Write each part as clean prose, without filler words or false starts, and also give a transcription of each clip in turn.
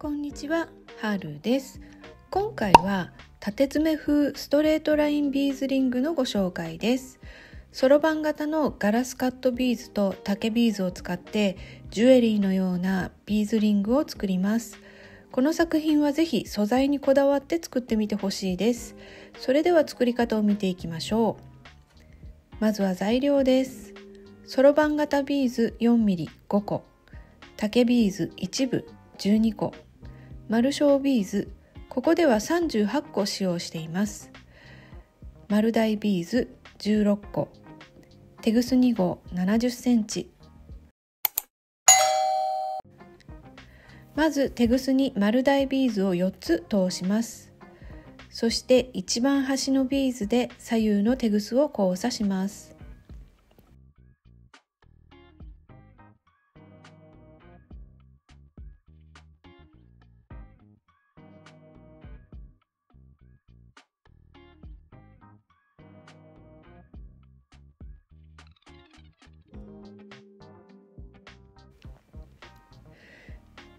こんにちは、はるです。今回は縦詰め風ストレートラインビーズリングのご紹介です。そろばん型のガラスカットビーズと竹ビーズを使ってジュエリーのようなビーズリングを作ります。この作品はぜひ素材にこだわって作ってみてほしいです。それでは作り方を見ていきましょう。まずは材料です。そろばん型ビーズ 4mm5 個、竹ビーズ1部12個、丸小ビーズ、ここでは38個使用しています。丸大ビーズ16個、テグス2号70センチ。まずテグスに丸大ビーズを4つ通します。そして一番端のビーズで左右のテグスを交差します。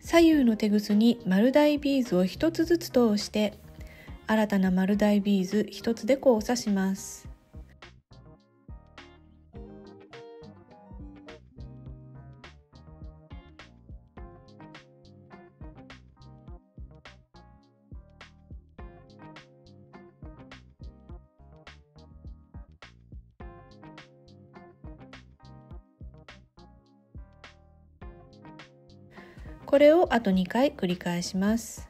左右のテグスに丸大ビーズを1つずつ通して新たな丸大ビーズ1つで交差します。これをあと2回繰り返します。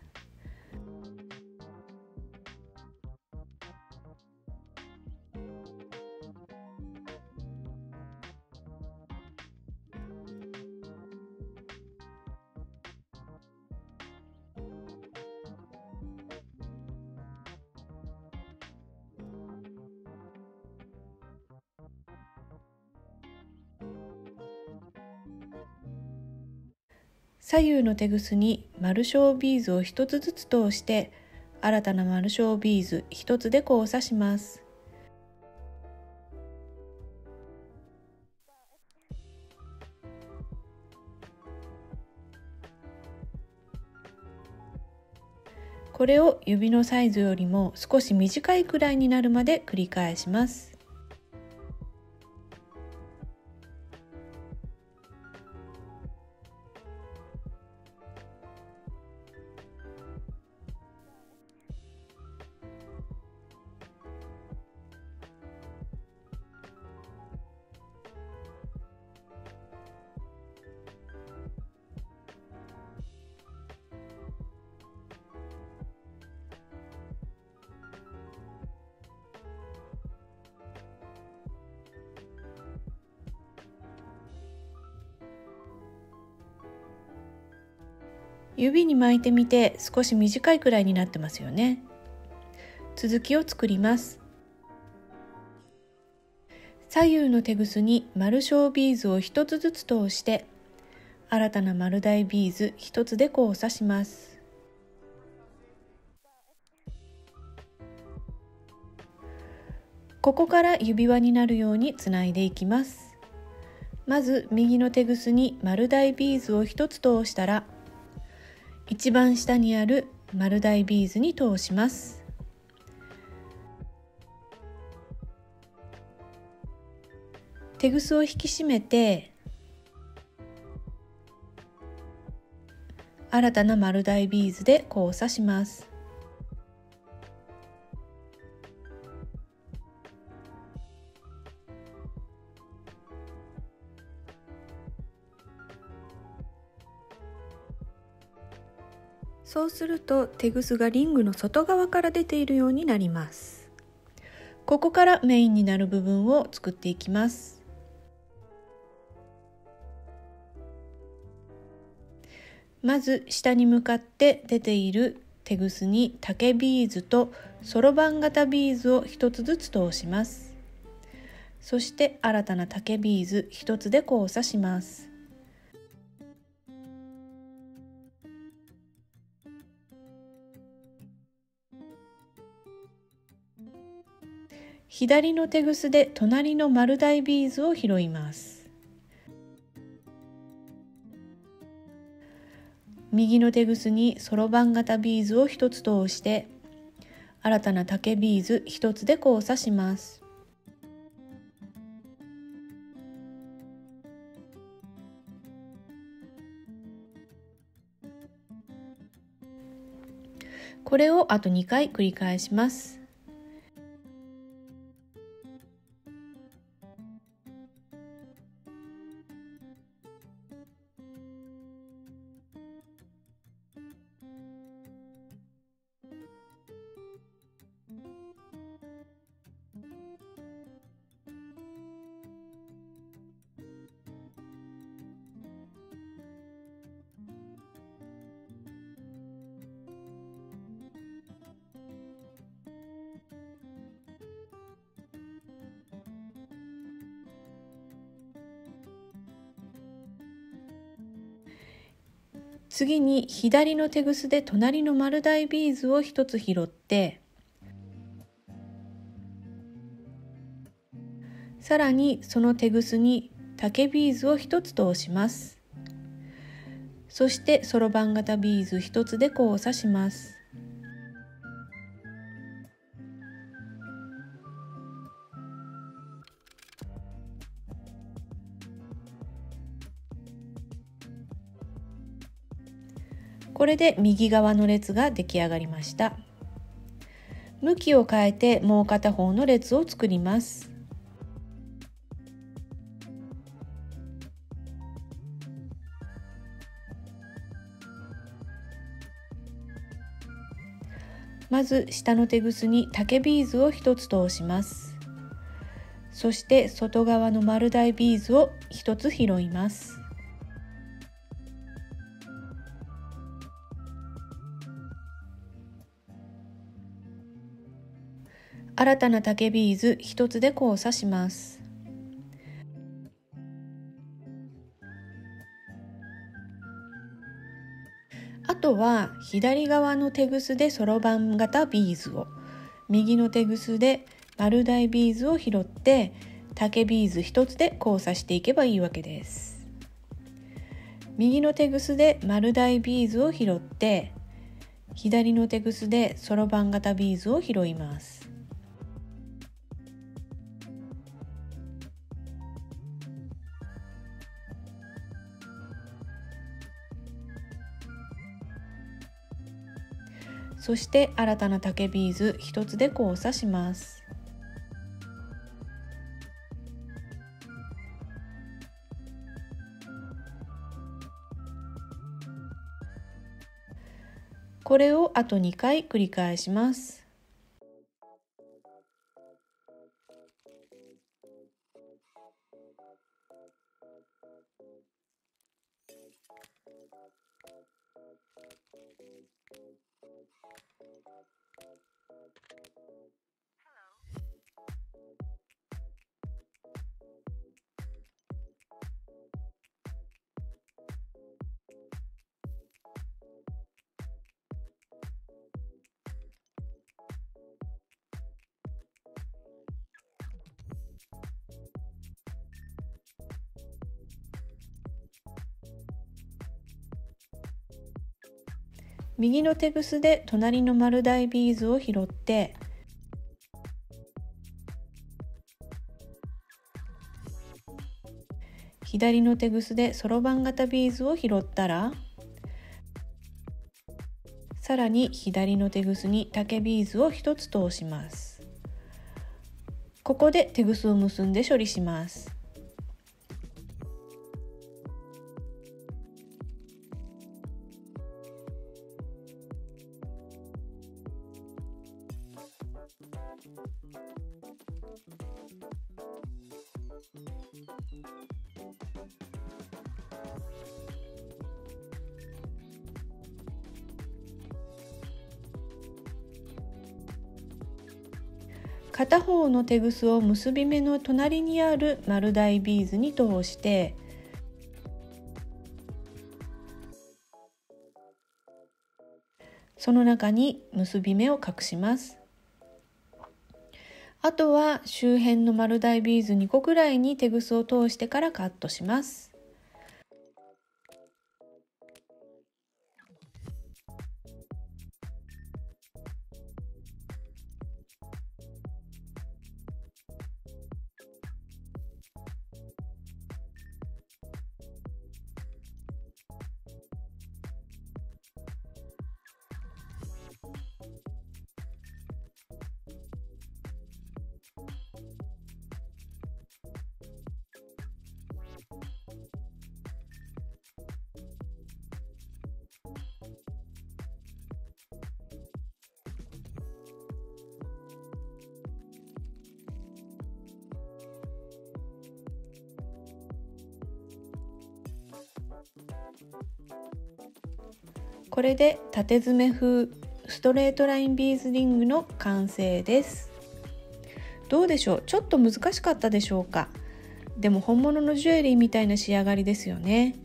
左右のテグスに丸小ビーズを1つずつ通して新たな丸小ビーズ1つで交差します。これを指のサイズよりも少し短いくらいになるまで繰り返します。指に巻いてみて少し短いくらいになってますよね。続きを作ります。左右のテグスに丸小ビーズを1つずつ通して新たな丸大ビーズ1つで交差します。ここから指輪になるようにつないでいきます。まず右のテグスに丸大ビーズを1つ通したら一番下にある丸大ビーズに通します。テグスを引き締めて新たな丸大ビーズで交差します。そうするとテグスがリングの外側から出ているようになります。ここからメインになる部分を作っていきます。まず下に向かって出ているテグスに竹ビーズとそろばん型ビーズを1つずつ通します。そして新たな竹ビーズ1つで交差します。左のテグスで隣の丸大ビーズを拾います。右のテグスにそろばん型ビーズを1つ通して新たな竹ビーズ1つで交差します。これをあと2回繰り返します。次に左のテグスで隣の丸大ビーズを1つ拾って、さらにそのテグスに竹ビーズを1つ通します。そしてそろばん型ビーズ1つで交差します。これで右側の列が出来上がりました。向きを変えてもう片方の列を作ります。まず下のテグスに竹ビーズを1つ通します。そして外側の丸大ビーズを1つ拾います。新たな竹ビーズ1つで交差します。あとは左側のテグスでそろばん型ビーズを、右のテグスで丸大ビーズを拾って竹ビーズ1つで交差していけばいいわけです。右のテグスで丸大ビーズを拾って左のテグスでそろばん型ビーズを拾います。そして新たな竹ビーズ1つで交差します。これをあと2回繰り返します。右のテグスで隣の丸大ビーズを拾って左のテグスでそろばん型ビーズを拾ったら、さらに左のテグスに竹ビーズを1つ通します。ここでテグスを結んで処理します。片方のテグスを結び目の隣にある丸大ビーズに通してその中に結び目を隠します。あとは周辺の丸大ビーズ2個くらいにテグスを通してからカットします。これで縦詰め風ストレートラインビーズリングの完成です。どうでしょう？ちょっと難しかったでしょうか？でも本物のジュエリーみたいな仕上がりですよね。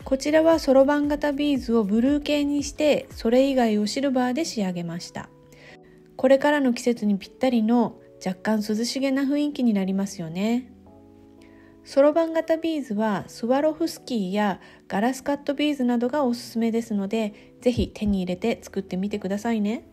こちらはそろばん型ビーズをブルー系にして、それ以外をシルバーで仕上げました。これからの季節にぴったりの若干涼しげな雰囲気になりますよね。そろばん型ビーズはスワロフスキーやガラスカットビーズなどがおすすめですので、ぜひ手に入れて作ってみてくださいね。